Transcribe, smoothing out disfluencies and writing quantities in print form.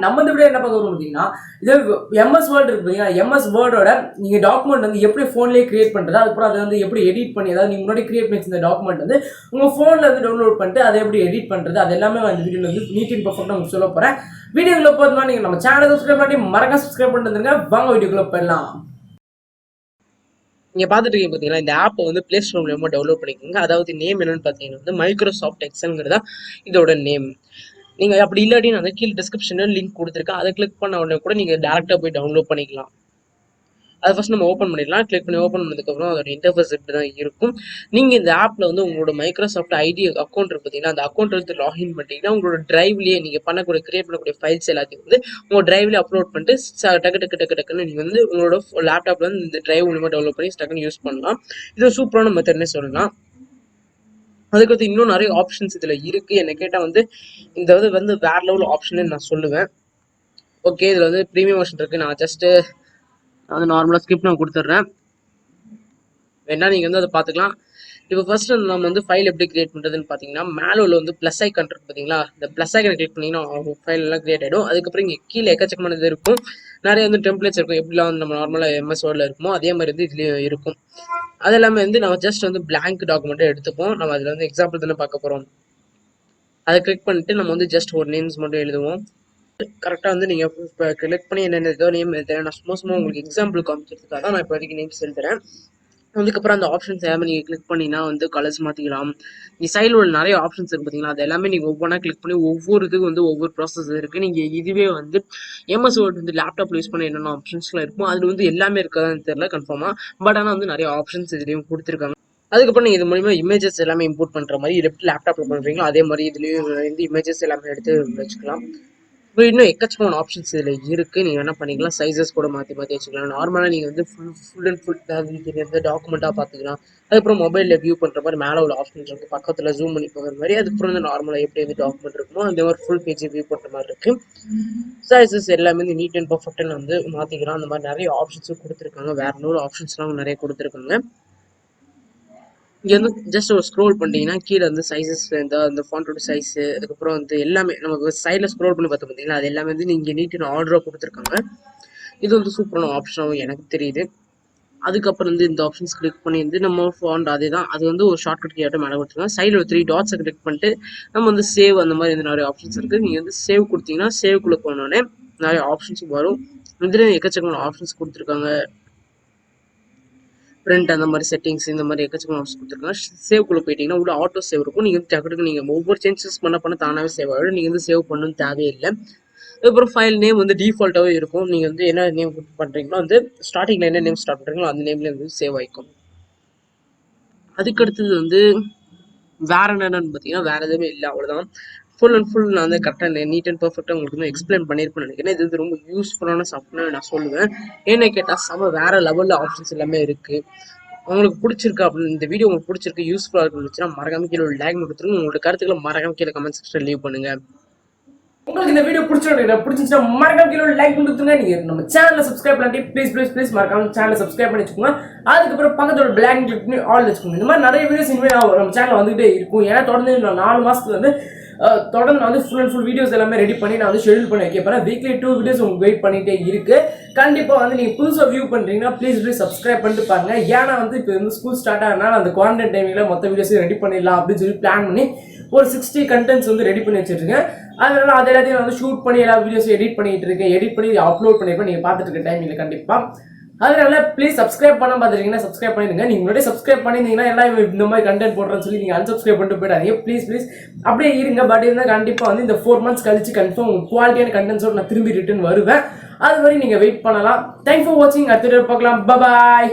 நம்ம இந்த வீடியோ என்ன பார்க்க போறோம் அப்படின்னா, இது எம்எஸ் வேர்ட் இருக்கு இல்லையா, எம்எஸ் வேர்டோட நீங்க டாக்குமெண்ட் வந்து எப்படி போன்லயே கிரியேட் பண்றது, அதுக்கப்புறம் அதை வந்து எப்படி எடிட் பண்ணி, அதாவது நீங்க முன்னாடி கிரியேட் பண்ணி வச்சிருந்த டாக்குமெண்ட் வந்து உங்க போன்ல வந்து டவுன்லோட் பண்ணிட்டு அதை எப்படி எடிட் பண்றது, அது எல்லாமே இந்த வீடியோல வந்து நீட் அண்ட் பர்ஃபெக்ட்டா உங்களுக்கு சொல்ல போறேன். வீடியோக்குள்ள போறதுனா நீங்க நம்ம சேனலை சப்ஸ்கிரைப் பண்ணி மறக்காம சப்ஸ்கிரைப் பண்ணிட்டு வந்துருங்க. வாங்க வீடியோக்குள்ள போயிடலாம். நீங்க பாத்துட்டு இருக்கீங்க பாத்தீங்களா, இந்த ஆப் வந்து பிளே ஸ்டோர் மூலமா டவுன்லோட் பண்ணிக்கோங்க. அதாவது நேம் என்னன்னு பாத்தீங்கன்னா வந்து மைக்ரோசாஃப்ட் எக்ஸல்ங்கிறதா இதோட நேம். நீங்க அப்படி இல்லாட்டி நான் கீழே டிஸ்கிரிப்ஷன்ல லிங்க் கொடுத்துருக்கேன், அதை கிளிக் பண்ண உடனே கூட நீங்க டேரக்டா போய் டவுன்லோட் பண்ணிக்கலாம். அதை ஃபர்ஸ்ட் நம்ம ஓப்பன் பண்ணிடலாம். கிளிக் பண்ணி ஓப்பன் பண்ணதுக்கப்புறம் அதோட இன்டர்ஃபேஸ் இப்படி தான் இருக்கும். நீங்கள் இந்த ஆப்பில் வந்து உங்களோட மைக்ரோசாஃப்ட் ஐடி அக்கௌண்ட் இருக்கு பார்த்தீங்கன்னா, அந்த அக்கௌண்ட் வந்து லாகின் பண்ணிட்டீங்கன்னா உங்களோட டிரைவ்லேயே நீங்கள் பண்ணக்கூடிய கிரியேட் பண்ணக்கூடிய ஃபைல்ஸ் எல்லாத்தையும் வந்து உங்கள் டிரைவ்லேயே அப்லோட் பண்ணிட்டு டக்குன்னு நீங்கள் வந்து உங்களோட லேப்டாப்ல வந்து இந்த டிரைவ் மூலமாக டெவலப் பண்ணி டக்குன்னு யூஸ் பண்ணலாம். இது சூப்பரான மெத்தட்னே சொல்லலாம். அதுக்கடுத்து இன்னும் நிறைய ஆப்ஷன்ஸ் இதில் இருக்குது. என்னை கேட்டால் வந்து இந்த வந்து வேற லெவல் ஆப்ஷன் நான் சொல்லுவேன். ஓகே, இதில் வந்து ப்ரீமியம் வெர்ஷன் இருக்குது. நான் ஜஸ்ட்டு வந்து நார்மலாக ஸ்கிரிப்ட் நான் கொடுத்துட்றேன், வேணா நீங்கள் வந்து அதை பார்த்துக்கலாம். இப்போ ஃபர்ஸ்ட் நம்ம வந்து ஃபைல் எப்படி கிரியேட் பண்ணுறதுன்னு பார்த்தீங்கன்னா, மேலே உள்ள வந்து ப்ளஸ் ஐக்கான் இருக்கு பார்த்தீங்களா, இந்த ப்ளஸ் ஐக்கனை கிளிக் பண்ணிங்கன்னா ஃபைல் எல்லாம் கிரியேட் ஆகிடும். அதுக்கப்புறம் இங்கே கீழே எக்கச்சக்கமானது இருக்கும், நிறைய வந்து டெம்ப்ளேட்ஸ் இருக்கும். எப்படிலாம் வந்து நம்ம நார்மலாக எம்எஸ் வேர்டில் இருக்குமோ அதே மாதிரி வந்து இதுலேயும் இருக்கும். அது எல்லாமே வந்து நம்ம ஜஸ்ட் வந்து பிளாங்க் டாக்குமெண்ட்டை எடுத்துப்போம். நம்ம அதில் வந்து எக்ஸாம்பிள் தானே பார்க்க போகிறோம். அதை கிளிக் பண்ணிட்டு நம்ம வந்து ஜஸ்ட் ஒரு நேம்ஸ் மட்டும் எழுதுவோம். கரெக்டாக வந்து நீங்கள் இப்போ கிளிக் பண்ணி என்னென்ன ஏதோ நேம் எழுதுறேன். நான் சும்மா உங்களுக்கு எக்ஸாம்பிள் காமிச்சிருக்காக தான் நான் இப்போ வரைக்கும் நேம்ஸ் எழுதுறேன். அதுக்கப்புறம் அந்த ஆப்ஷன்ஸ் எல்லாமே நீங்கள் கிளிக் பண்ணினா வந்து கலர்ஸ் மாற்றிக்கலாம். நீ சைடில் உள்ள நிறைய ஆப்ஷன்ஸ் இருக்குது பார்த்தீங்களா, அது எல்லாமே நீங்கள் ஒவ்வொன்றா கிளிக் பண்ணி ஒவ்வொரு இதுக்கு வந்து ஒவ்வொரு ப்ராசஸ் இருக்குது. நீங்கள் இதுவே வந்து எம்எஸ் வேர்ட் வந்து லேப்டாப்பில் யூஸ் பண்ண என்னென்ன ஆப்ஷன்ஸ்லாம் இருக்கும் அதில் வந்து எல்லாமே இருக்காதான்னு தெரியல கன்ஃபார்மாக. பட் ஆனால் வந்து நிறைய ஆப்ஷன்ஸ் இதுலேயும் கொடுத்துருக்காங்க. அதுக்கப்புறம் நீங்கள் இது மூலிமா இமேஜஸ் எல்லாமே இம்போர்ட் பண்ணுற மாதிரி எப்படி லேப்டாப்பில் பண்ணுறீங்களோ அதே மாதிரி இதுலேயும் வந்து இமேஜஸ் எல்லாமே எடுத்து வச்சுக்கலாம். இப்போ இன்னும் எக்கச்சக்கமான ஆப்ஷன்ஸ் இதில் இருக்குது. நீங்கள் என்ன பண்ணிக்கலாம், சைஸஸ் கூட மாற்றி வச்சுக்கலாம். நார்மலாக நீங்கள் வந்து ஃபுல் அண்ட் ஃபுல் எந்த டாக்குமெண்ட்டாக பார்த்துக்கலாம். அதுக்கப்புறம் மொபைலில் வியூ பண்ணுற மாதிரி மேலே உள்ள ஆப்ஷன்ஸ் இருக்குது, பக்கத்தில் ஜூம் பண்ணி போகிற மாதிரி. அதுக்கப்புறம் வந்து நார்மலாக எப்படி வந்து டாக்குமெண்ட் இருக்குமோ அந்த மாதிரி ஃபுல் பேஜ் வியூ பண்ணுற மாதிரி இருக்குது. சைஸஸ் எல்லாமே வந்து நீட் அண்ட் பர்ஃபெக்டாக வந்து மாற்றிக்கலாம். அந்த மாதிரி நிறைய ஆப்ஷன்ஸும் கொடுத்துருக்காங்க. வேறு நூறு ஆப்ஷன்ஸ்லாம் நிறைய கொடுத்துருக்காங்க. இங்கே வந்து ஜஸ்ட் ஒரு ஸ்க்ரோல் பண்ணிட்டீங்கன்னா கீழே வந்து சைஸஸ் அந்த ஃபாண்டோட சைஸு, அதுக்கப்புறம் வந்து எல்லாமே நமக்கு சைடில் ஸ்க்ரோல் பண்ணி பார்த்தோம் பார்த்தீங்களா, அது எல்லாமே வந்து நீங்கள் நீட்டாக ஆர்டராக கொடுத்துருக்காங்க. இது வந்து சூப்பரான ஆப்ஷனாகவும் எனக்கு தெரியுது. அதுக்கப்புறம் வந்து இந்த ஆப்ஷன்ஸ் கிளிக் பண்ணி வந்து நம்ம ஃபாண்ட் அதே தான், அது வந்து ஒரு ஷார்ட்கட் கீழே மேலே கொடுத்துருக்காங்க. சைடில் ஒரு 3 டாட்ஸை கிளிக் பண்ணிட்டு நம்ம வந்து சேவ் அந்த மாதிரி வந்து நிறைய ஆப்ஷன்ஸ் இருக்குது. நீங்கள் வந்து சேவ் கொடுத்தீங்கன்னா சேவ்க்குள்ளே போனோடனே நிறைய ஆப்ஷன்ஸும் வரும். இதுலேயும் எக்கச்சக்கமான ஆப்ஷன்ஸ் கொடுத்துருக்காங்க. பிரிண்ட் அந்த மாதிரி செட்டிங்ஸ் இந்த மாதிரி எக்கச்சக்கமான ஆப்ஷன் கொடுத்துருக்காங்க. சேவ்க்குள்ளே போயிட்டீங்கன்னா உள்ள ஆட்டோ சேவ் இருக்கும். நீங்கள் வந்து டக்குனு நீங்கள் ஒவ்வொரு சேஞ்சஸ் பண்ண தானாகவே சேவ் ஆகிடும். நீங்கள் வந்து சேவ் பண்ணணும்னு தேவையில்லை. அதுக்கப்புறம் ஃபைல் நேம் வந்து டிஃபால்ட்டாகவே இருக்கும். நீங்கள் வந்து என்ன நேம் பண்ணுறீங்களோ வந்து ஸ்டார்டிங்கில் என்ன நேம் ஸ்டார்ட் பண்ணுறீங்களோ அந்த நேம்லேயே வந்து சேவ் ஆகிக்கும். அதுக்கடுத்தது வந்து வேற என்னென்னு பார்த்தீங்கன்னா வேறு எதுவுமே இல்லை, அவ்வளோதான். ஃபுல் அண்ட் ஃபுல் நான் வந்து கரெக்டாக நீட் அண்ட் பர்ஃபெக்டாக உங்களுக்கு வந்து எக்ஸ்பிளைன் பண்ணியிருப்பேன்னு நினைக்கிறேன். இது வந்து ரொம்ப யூஸ்ஃபுல்லான சாஃப்ட்வேர் நான் சொல்லுவேன். ஏன்னு கேட்டால் வேறு லெவலில் ஆப்ஷன்ஸ் எல்லாமே இருக்குது. உங்களுக்கு பிடிச்சிருக்கு அப்படின்னு இந்த வீடியோ உங்களுக்கு பிடிச்சிருக்கு, யூஸ்ஃபுல்லாக இருந்துச்சுன்னா மறக்காம கீழே ஒரு லைக் கொடுத்துருங்க. உங்களோட கருத்துக்களை மறக்காம கீழே கமெண்ட் செக்ஷன் லீவ் பண்ணுங்கள். உங்களுக்கு இந்த வீடியோ பிடிச்சிருந்துச்சுன்னா மறக்காம கீழே லைக் கொடுத்துருங்க. நீங்க நம்ம சேனலை சப்ஸ்கிரைப் பண்ணி ப்ளீஸ் மறக்காம சேனலை சப்ஸ்கிரைப் பண்ணி வச்சுக்கோங்க. அதுக்கப்புறம் பக்கத்தோட பிளாக் கிளிக் பண்ணி ஆல் வச்சுக்கோங்க. இந்த மாதிரி நிறைய வீடியோஸ் இனிமேல் நம்ம சேனல் வந்துகிட்டே இருக்கும். ஏன்னா தொடர்ந்து 4 மாதத்துக்கு வந்து தொடர்ந்து நான் வந்து ஃபுல் அண்ட் ஃபுல் வீடியோஸ் எல்லாமே ரெடி பண்ணி நான் வந்து ஷெடியூல் பண்ணி வைக்க போகிறேன். வீக்லி 2 வீடியோஸ் உங்களுக்கு வெயிட் பண்ணிகிட்டே இருக்குது. கண்டிப்பாக வந்து நீங்கள் புதுசாக வியூ பண்ணுறீங்கன்னா ப்ளீஸ் சப்ஸ்கிரைப் பண்ணிட்டு பாருங்க. ஏன்னா வந்து இப்போ வந்து ஸ்கூல் ஸ்டார்ட் ஆகிறதுனால அந்த குவாரண்டைன் டைமில் மொத்த வீடியோஸையும் ரெடி பண்ணிடலாம் அப்படின்னு சொல்லி பிளான் பண்ணி ஒரு 60 கண்டென்ட்ஸ் வந்து ரெடி பண்ணி வச்சுருக்கேன். அதனால அது எல்லாத்தையும் வந்து ஷூட் பண்ணி எல்லா வீடியோஸும் எடிட் பண்ணிட்டு இருக்கேன். எடிட் பண்ணி அப்லோட் பண்ணிருப்பேன். நீங்கள் பார்த்துட்டு இருக்க டைமில் கண்டிப்பாக. அதனால ப்ளீஸ் சப்ஸ்கிரைப் பண்ண பார்த்துருக்கீங்கன்னா சப்ஸ்கிரைப் பண்ணிடுங்க. நீங்கள் முன்னாடி சப்ஸ்கிரைப் பண்ணியிருந்தீங்கன்னா எல்லாம் இந்த மாதிரி கண்டென்ட் போடுறேன்னு சொல்லி நீங்கள் அன்சப்ஸ்கிரைப் பண்ணிட்டு போயிடாதீங்க. ப்ளீஸ் அப்படியே இருங்க. பட் இருந்தால் கண்டிப்பாக வந்து இந்த 4 months கழிச்சு கன்ஃபார்ம் குவாலிட்டியான கண்டென்ட்ஸோடு நான் திரும்பி ரிட்டர்ன் வருவேன். அது வரை நீங்கள் வெயிட் பண்ணலாம். தேங்க்ஸ் ஃபார் வாட்சிங். அடுத்த வீடியோ பார்க்கலாம். பாய்.